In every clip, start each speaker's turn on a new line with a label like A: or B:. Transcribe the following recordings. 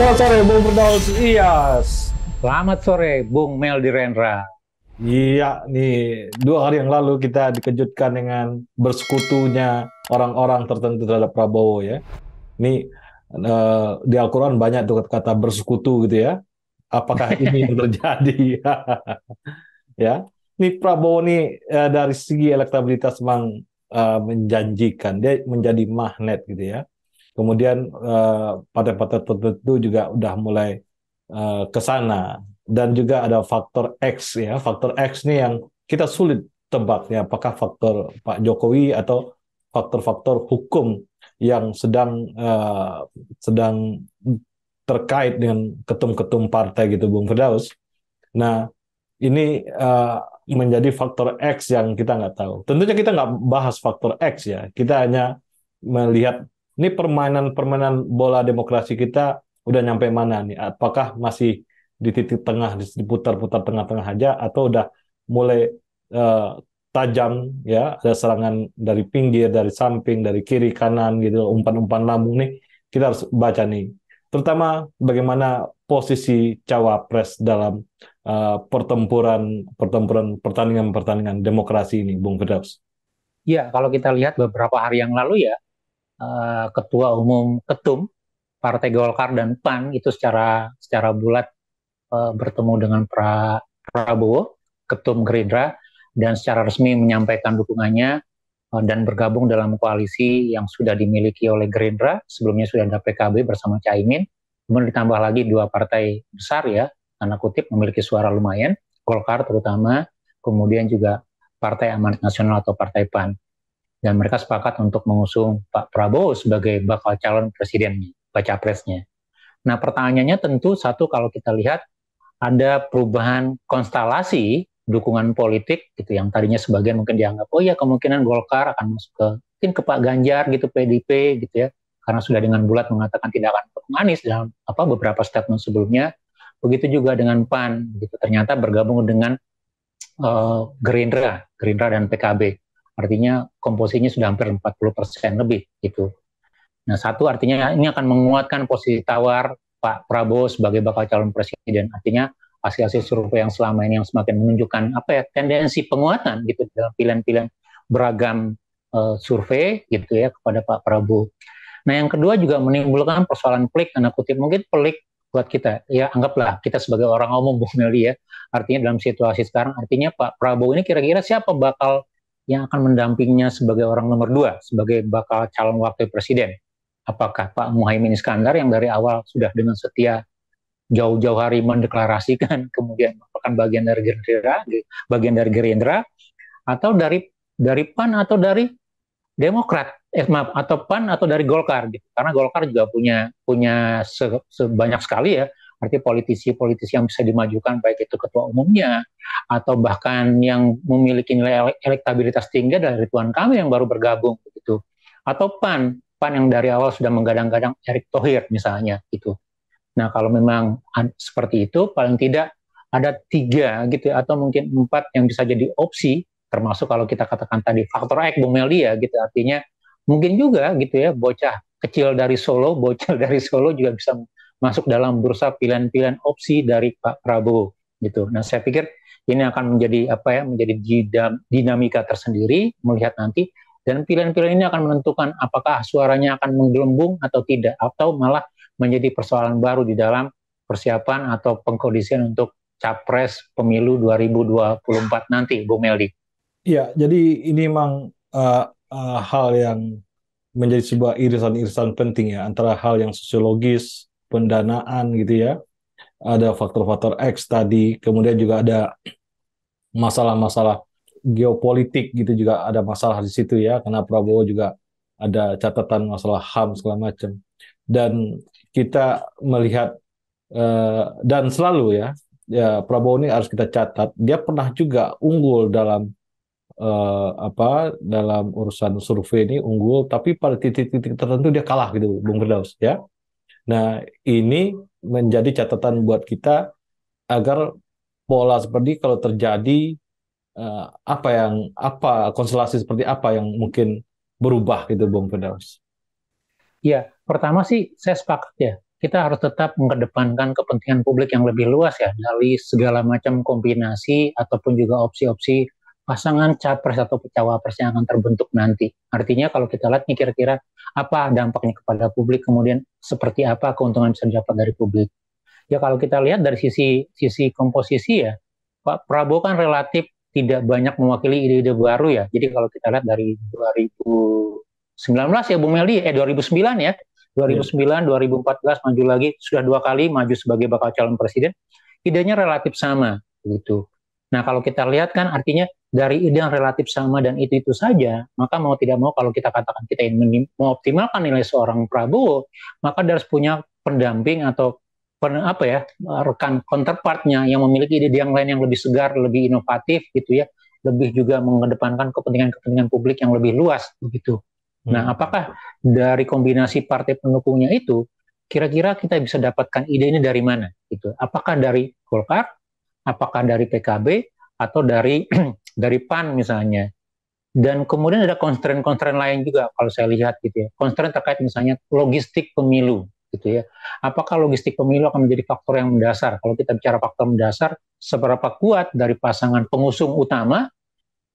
A: Selamat sore, Bung Firdaus Iyas.
B: Selamat sore, Bung Meldi Rendra.
A: Iya, nih 2 hari yang lalu kita dikejutkan dengan bersekutunya orang-orang tertentu terhadap Prabowo ya. Ini di Al-Quran banyak tuh kata bersekutu gitu ya. Apakah ini yang terjadi? Ya, ini Prabowo nih dari segi elektabilitas memang menjanjikan. Dia menjadi magnet gitu ya. Kemudian partai-partai tertentu juga udah mulai ke sana. Dan juga ada faktor X ya. Faktor X ini yang kita sulit tebak ya. Apakah faktor Pak Jokowi atau faktor-faktor hukum yang sedang terkait dengan ketum-ketum partai gitu, Bung Firdaus. Nah, ini menjadi faktor X yang kita nggak tahu. Tentunya kita nggak bahas faktor X ya. Kita hanya melihat ini permainan-permainan bola demokrasi kita udah nyampe mana nih? Apakah masih di titik tengah, diputar-putar tengah-tengah aja, atau udah mulai eh, tajam ya? Ada serangan dari pinggir, dari samping, dari kiri, kanan gitu, umpan-umpan lambung nih. Kita harus baca nih. Terutama bagaimana posisi cawapres dalam pertempuran pertempuran pertandingan-pertandingan demokrasi ini, Bung Firdaus.
B: Ya, kalau kita lihat beberapa hari yang lalu ya, Ketua Umum Ketum Partai Golkar dan PAN itu secara bulat bertemu dengan Prabowo, Ketum Gerindra, dan secara resmi menyampaikan dukungannya dan bergabung dalam koalisi yang sudah dimiliki oleh Gerindra. Sebelumnya sudah ada PKB bersama Caimin, kemudian ditambah lagi dua partai besar ya, tanda kutip memiliki suara lumayan, Golkar terutama, kemudian juga Partai Amanat Nasional atau Partai PAN. Dan mereka sepakat untuk mengusung Pak Prabowo sebagai bakal calon presidennya, baca presnya. Nah pertanyaannya tentu satu, kalau kita lihat ada perubahan konstelasi dukungan politik gitu, yang tadinya sebagian mungkin dianggap oh ya kemungkinan Golkar akan masuk ke mungkin ke Pak Ganjar gitu, PDIP gitu ya, karena sudah dengan bulat mengatakan tidak akan ke Anies dalam beberapa statement sebelumnya. Begitu juga dengan PAN gitu, ternyata bergabung dengan Gerindra dan PKB. Artinya komposisinya sudah hampir 40% lebih gitu. Nah, satu artinya ini akan menguatkan posisi tawar Pak Prabowo sebagai bakal calon presiden. Artinya hasil-hasil survei yang selama ini yang semakin menunjukkan tendensi penguatan gitu dalam pilihan-pilihan beragam survei gitu ya kepada Pak Prabowo. Nah, yang kedua juga menimbulkan persoalan pelik, tanda kutip mungkin pelik buat kita. Ya, anggaplah kita sebagai orang umum, Bu Meli ya. Artinya dalam situasi sekarang, artinya Pak Prabowo ini kira-kira siapa bakal yang akan mendampinginya sebagai orang nomor dua, sebagai bakal calon wakil presiden. Apakah Pak Muhaimin Iskandar yang dari awal sudah dengan setia jauh-jauh hari mendeklarasikan, kemudian merupakan bagian dari Gerindra, atau dari PAN atau dari Demokrat, maaf, atau PAN atau dari Golkar gitu. Karena Golkar juga punya sebanyak sekali ya, arti politisi-politisi yang bisa dimajukan, baik itu ketua umumnya atau bahkan yang memiliki nilai elektabilitas tinggi dari Ridwan Kamil yang baru bergabung gitu. Atau PAN yang dari awal sudah menggadang-gadang Erick Thohir misalnya gitu. Nah, kalau memang seperti itu, paling tidak ada tiga gitu ya, atau mungkin empat yang bisa jadi opsi, termasuk kalau kita katakan tadi faktor X, Bung Meldi ya, gitu. Artinya mungkin juga gitu ya, bocah kecil dari Solo, bocil dari Solo juga bisa masuk dalam bursa pilihan-pilihan opsi dari Pak Prabowo gitu. Nah, saya pikir ini akan menjadi dinamika tersendiri melihat nanti, dan pilihan-pilihan ini akan menentukan apakah suaranya akan menggelembung atau tidak, atau malah menjadi persoalan baru di dalam persiapan atau pengkondisian untuk Capres Pemilu 2024 nanti, Bu Meldi.
A: Ya, jadi ini memang hal yang menjadi sebuah irisan-irisan penting ya, antara hal yang sosiologis, pendanaan gitu ya, ada faktor-faktor X tadi, kemudian juga ada masalah-masalah geopolitik gitu, juga ada masalah di situ ya, karena Prabowo juga ada catatan masalah HAM segala macam. Dan kita melihat dan selalu ya, Prabowo ini harus kita catat, dia pernah juga unggul dalam dalam urusan survei ini unggul, tapi pada titik-titik tertentu dia kalah gitu, Bung Firdaus ya. Nah, ini menjadi catatan buat kita agar pola seperti kalau terjadi konstelasi seperti apa yang mungkin berubah gitu, Bung Firdaus.
B: Ya, pertama sih saya sepakat ya. kita harus tetap mengedepankan kepentingan publik yang lebih luas ya dari segala macam kombinasi ataupun juga opsi-opsi pasangan capres atau cawapres yang akan terbentuk nanti. Artinya kalau kita lihat nih kira-kira apa dampaknya kepada publik, kemudian seperti apa keuntungan bisa didapat dari publik. Ya kalau kita lihat dari sisi sisi komposisi ya, Pak Prabowo kan relatif tidak banyak mewakili ide-ide baru ya. Jadi kalau kita lihat dari 2019 ya Bung Meldi, 2009 ya,
A: Ya.
B: 2009, 2014 maju lagi, sudah 2 kali maju sebagai bakal calon presiden, idenya relatif sama gitu. Nah kalau kita lihat kan artinya dari ide yang relatif sama dan itu saja, maka mau tidak mau kalau kita katakan kita ingin mengoptimalkan nilai seorang Prabowo, maka dia harus punya pendamping atau apa ya, rekan counterpartnya yang memiliki ide yang lain yang lebih segar, lebih inovatif gitu ya, lebih juga mengedepankan kepentingan-kepentingan publik yang lebih luas begitu. Nah,
A: Hmm.
B: apakah dari kombinasi partai pendukungnya itu kira-kira kita bisa dapatkan ide ini dari mana gitu? Apakah dari Golkar, apakah dari PKB atau dari dari PAN misalnya? Dan kemudian ada konstrain-konstrain lain juga kalau saya lihat gitu ya. Konstrain terkait misalnya logistik pemilu gitu ya. Apakah logistik pemilu akan menjadi faktor yang mendasar? Kalau kita bicara faktor mendasar, seberapa kuat dari pasangan pengusung utama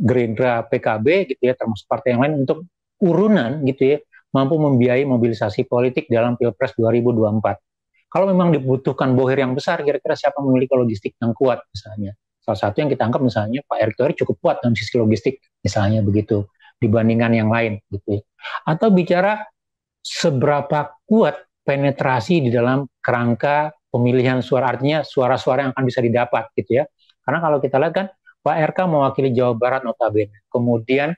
B: Gerindra, PKB gitu ya, termasuk partai yang lain untuk urunan gitu ya, mampu membiayai mobilisasi politik dalam Pilpres 2024. Kalau memang dibutuhkan bohir yang besar, kira-kira siapa memiliki logistik yang kuat misalnya. Salah satu yang kita anggap misalnya Pak Erick Thohir cukup kuat dalam sisi logistik misalnya begitu dibandingkan yang lain gitu ya. Atau bicara seberapa kuat penetrasi di dalam kerangka pemilihan suara, artinya suara-suara yang akan bisa didapat gitu ya. Karena kalau kita lihat kan Pak RK mewakili Jawa Barat notabene, kemudian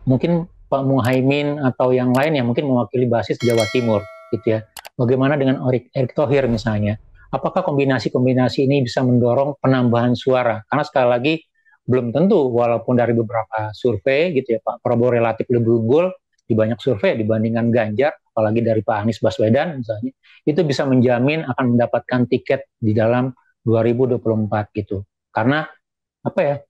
B: mungkin Pak Muhaimin atau yang lain yang mungkin mewakili basis Jawa Timur gitu ya. Bagaimana dengan Erick Thohir misalnya? Apakah kombinasi-kombinasi ini bisa mendorong penambahan suara? Karena sekali lagi belum tentu, walaupun dari beberapa survei gitu ya, Pak Prabowo relatif lebih unggul di banyak survei dibandingkan Ganjar, apalagi dari Pak Anies Baswedan misalnya, itu bisa menjamin akan mendapatkan tiket di dalam 2024 gitu. Karena apa ya,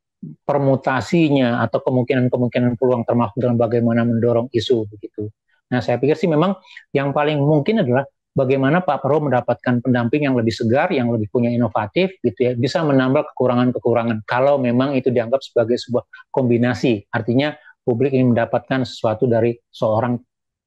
B: permutasinya atau kemungkinan-kemungkinan peluang termasuk dalam bagaimana mendorong isu begitu. Nah, saya pikir sih memang yang paling mungkin adalah bagaimana Pak Prabowo mendapatkan pendamping yang lebih segar, yang lebih punya inovatif gitu ya, bisa menambah kekurangan-kekurangan kalau memang itu dianggap sebagai sebuah kombinasi. Artinya publik ingin mendapatkan sesuatu dari seorang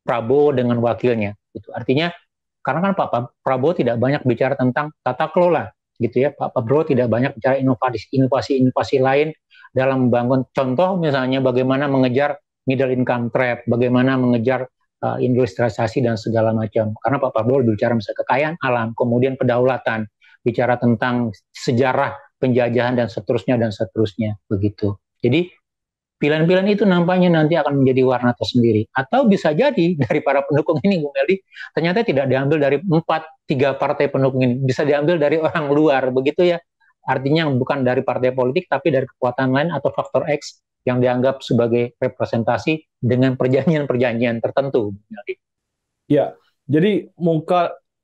B: Prabowo dengan wakilnya gitu. Artinya karena kan Pak Prabowo tidak banyak bicara tentang tata kelola gitu ya. Pak Prabowo tidak banyak bicara inovasi-inovasi lain dalam membangun contoh misalnya bagaimana mengejar middle income trap, bagaimana mengejar industrialisasi dan segala macam. Karena Pak Prabowo berbicara misalnya kekayaan alam, kemudian kedaulatan, bicara tentang sejarah penjajahan dan seterusnya begitu. Jadi pilihan-pilihan itu nampaknya nanti akan menjadi warna tersendiri. Atau bisa jadi dari para pendukung ini, Bung Meldi, ternyata tidak diambil dari tiga partai pendukung ini. Bisa diambil dari orang luar, begitu ya. Artinya bukan dari partai politik, tapi dari kekuatan lain atau faktor X yang dianggap sebagai representasi dengan perjanjian-perjanjian tertentu. Bung Meldi.
A: Ya, jadi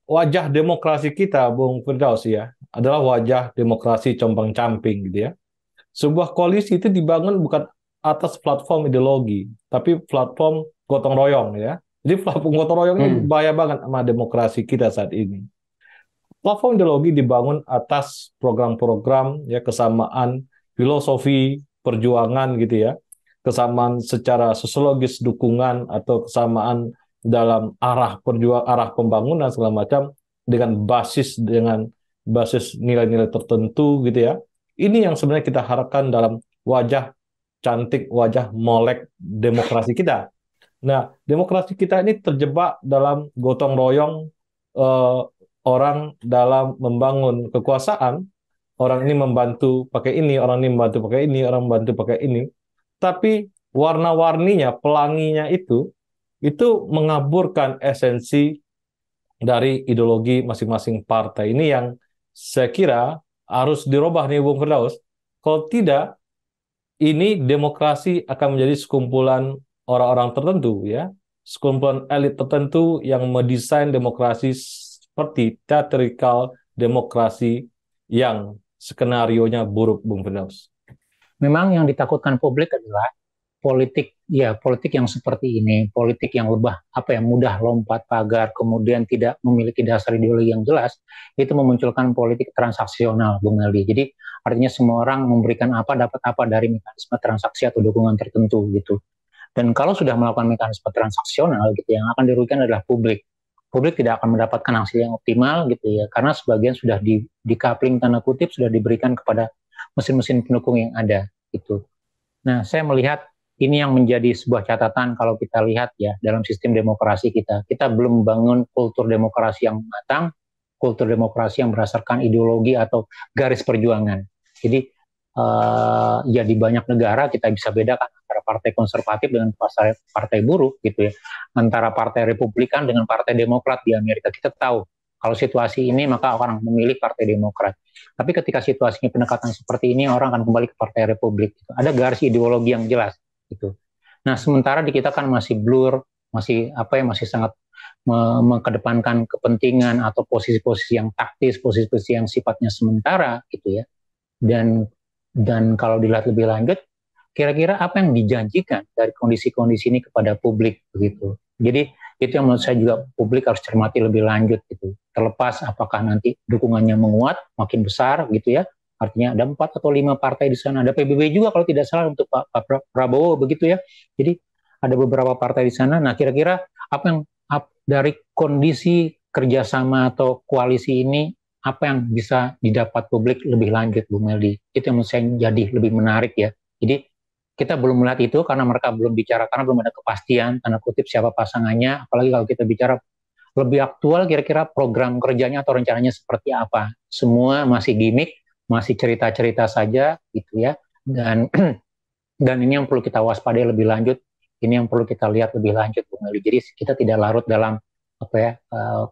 A: wajah demokrasi kita, Bung Firdaus ya, adalah wajah demokrasi compang-camping gitu ya. Sebuah koalisi itu dibangun bukan atas platform ideologi, tapi platform gotong royong ya. Jadi platform gotong royong ini bahaya banget sama demokrasi kita saat ini. Platform ideologi dibangun atas program-program ya, kesamaan filosofi perjuangan gitu ya, kesamaan secara sosiologis dukungan atau kesamaan dalam arah pembangunan segala macam dengan basis nilai-nilai tertentu gitu ya. Ini yang sebenarnya kita harapkan dalam wajah cantik, wajah molek demokrasi kita. Nah, demokrasi kita ini terjebak dalam gotong royong eh, orang dalam membangun kekuasaan. Orang ini membantu pakai ini, orang ini membantu pakai ini, orang membantu pakai ini. Tapi warna-warninya, pelanginya itu mengaburkan esensi dari ideologi masing-masing partai. Ini yang saya kira harus dirubah nih Bung Firdaus. Kalau tidak, ini demokrasi akan menjadi sekumpulan orang-orang tertentu ya, sekumpulan elit tertentu yang mendesain demokrasi seperti teatrikal demokrasi yang skenarionya buruk, Bung Firdaus.
B: Memang yang ditakutkan publik adalah politik yang seperti ini, politik yang mudah lompat pagar, kemudian tidak memiliki dasar ideologi yang jelas, itu memunculkan politik transaksional, Bung Meldi. Jadi artinya semua orang memberikan apa dapat apa dari mekanisme transaksi atau dukungan tertentu gitu. Dan kalau sudah melakukan mekanisme transaksional gitu, yang akan dirugikan adalah publik. Publik tidak akan mendapatkan hasil yang optimal gitu ya, karena sebagian sudah di coupling tanda kutip sudah diberikan kepada mesin-mesin pendukung yang ada gitu. Nah, saya melihat ini yang menjadi sebuah catatan kalau kita lihat ya dalam sistem demokrasi kita. Kita belum membangun kultur demokrasi yang matang, kultur demokrasi yang berdasarkan ideologi atau garis perjuangan. Jadi ya di banyak negara kita bisa bedakan antara partai konservatif dengan partai buruh gitu ya, antara partai Republikan dengan partai Demokrat di Amerika. Kita tahu kalau situasi ini maka orang memilih partai Demokrat. Tapi ketika situasinya pendekatan seperti ini, orang akan kembali ke partai Republik. Gitu. Ada garis ideologi yang jelas. Gitu. Nah, sementara di kita kan masih blur, masih sangat mengedepankan kepentingan atau posisi-posisi yang taktis, posisi-posisi yang sifatnya sementara, gitu ya. Dan kalau dilihat lebih lanjut, kira-kira apa yang dijanjikan dari kondisi-kondisi ini kepada publik, begitu. Jadi itu yang menurut saya juga publik harus cermati lebih lanjut gitu. Terlepas apakah nanti dukungannya menguat, makin besar gitu ya. Artinya ada 4 atau 5 partai di sana. Ada PBB juga kalau tidak salah untuk Pak Prabowo begitu ya. Jadi ada beberapa partai di sana. Nah kira-kira apa yang dari kondisi kerjasama atau koalisi ini, apa yang bisa didapat publik lebih lanjut, Bu Meldi? Itu yang menurut saya jadi lebih menarik ya. Jadi kita belum melihat itu karena mereka belum bicara, karena belum ada kepastian tanda kutip siapa pasangannya. Apalagi kalau kita bicara lebih aktual, kira-kira program kerjanya atau rencananya seperti apa. Semua masih gimmick, masih cerita-cerita saja gitu ya. Dan dan ini yang perlu kita waspadai lebih lanjut. Ini yang perlu kita lihat lebih lanjut, Bung Eli. Jadi kita tidak larut dalam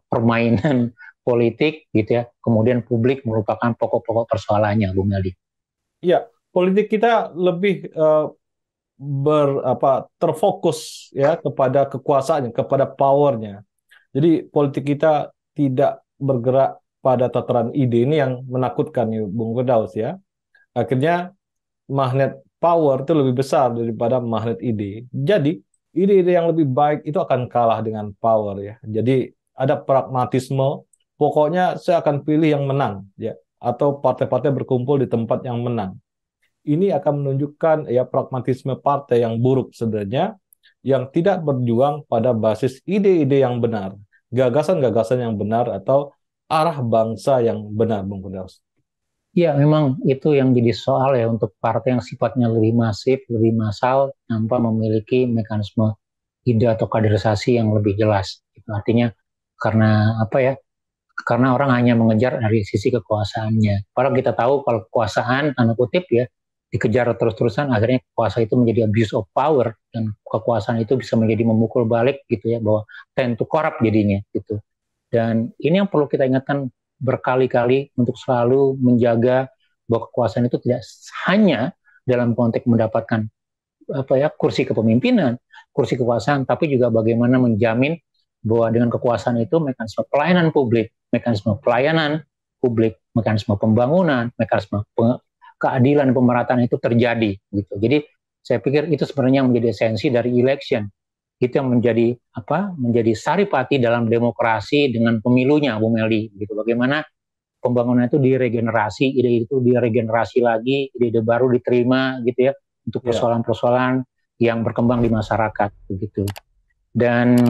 B: permainan politik gitu ya. Kemudian publik merupakan pokok-pokok persoalannya, Bung Eli.
A: Ya, politik kita lebih terfokus ya kepada kekuasaannya, kepada powernya. Jadi politik kita tidak bergerak pada tataran ide, ini yang menakutkan nih Bung Firdaus ya. Akhirnya magnet power itu lebih besar daripada magnet ide. Jadi ide-ide yang lebih baik itu akan kalah dengan power ya. Jadi ada pragmatisme, pokoknya saya akan pilih yang menang ya, atau partai-partai berkumpul di tempat yang menang. Ini akan menunjukkan ya pragmatisme partai yang buruk sebenarnya, yang tidak berjuang pada basis ide-ide yang benar, gagasan-gagasan yang benar, atau arah bangsa yang benar, Bung Firdaus.
B: Ya, memang itu yang jadi soal ya untuk partai yang sifatnya lebih masif, lebih massal, tanpa memiliki mekanisme ide atau kaderisasi yang lebih jelas. Itu artinya karena apa ya? Karena orang hanya mengejar dari sisi kekuasaannya. Padahal kita tahu kalau kekuasaan, tanda kutip ya, dikejar terus-terusan, akhirnya kekuasaan itu menjadi abuse of power, dan kekuasaan itu bisa menjadi memukul balik gitu ya, bahwa tend to corrupt jadinya gitu. Dan ini yang perlu kita ingatkan berkali-kali untuk selalu menjaga bahwa kekuasaan itu tidak hanya dalam konteks mendapatkan kursi kepemimpinan, kursi kekuasaan, tapi juga bagaimana menjamin bahwa dengan kekuasaan itu mekanisme pelayanan publik, mekanisme pembangunan, mekanisme keadilan pemerataan itu terjadi gitu. Jadi saya pikir itu sebenarnya yang menjadi esensi dari election. Itu yang menjadi saripati dalam demokrasi dengan pemilunya, Bung Meldi. Gitu. Bagaimana pembangunan itu diregenerasi, ide itu diregenerasi lagi, ide baru diterima gitu ya untuk persoalan-persoalan yang berkembang di masyarakat begitu. Dan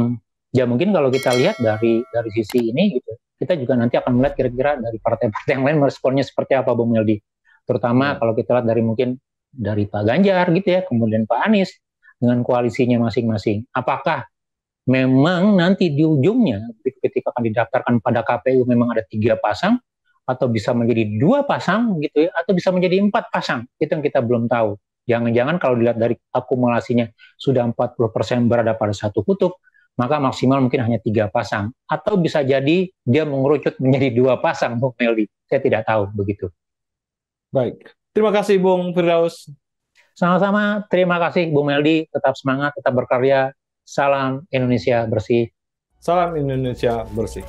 B: ya mungkin kalau kita lihat dari sisi ini gitu, kita juga nanti akan melihat kira-kira dari partai-partai yang lain meresponnya seperti apa, Bung Meldi. Terutama kalau kita lihat dari Pak Ganjar gitu ya, kemudian Pak Anies dengan koalisinya masing-masing. Apakah memang nanti di ujungnya ketika akan didaftarkan pada KPU memang ada 3 pasang, atau bisa menjadi 2 pasang gitu ya, atau bisa menjadi 4 pasang, itu yang kita belum tahu. Jangan-jangan kalau dilihat dari akumulasinya sudah 40% berada pada satu kutub, maka maksimal mungkin hanya 3 pasang, atau bisa jadi dia mengerucut menjadi 2 pasang, Bung Meldi. Saya tidak tahu begitu.
A: Baik, terima kasih Bung Firdaus.
B: Sama-sama, terima kasih Bung Meldi, tetap semangat, tetap berkarya. Salam Indonesia bersih.
A: Salam Indonesia bersih.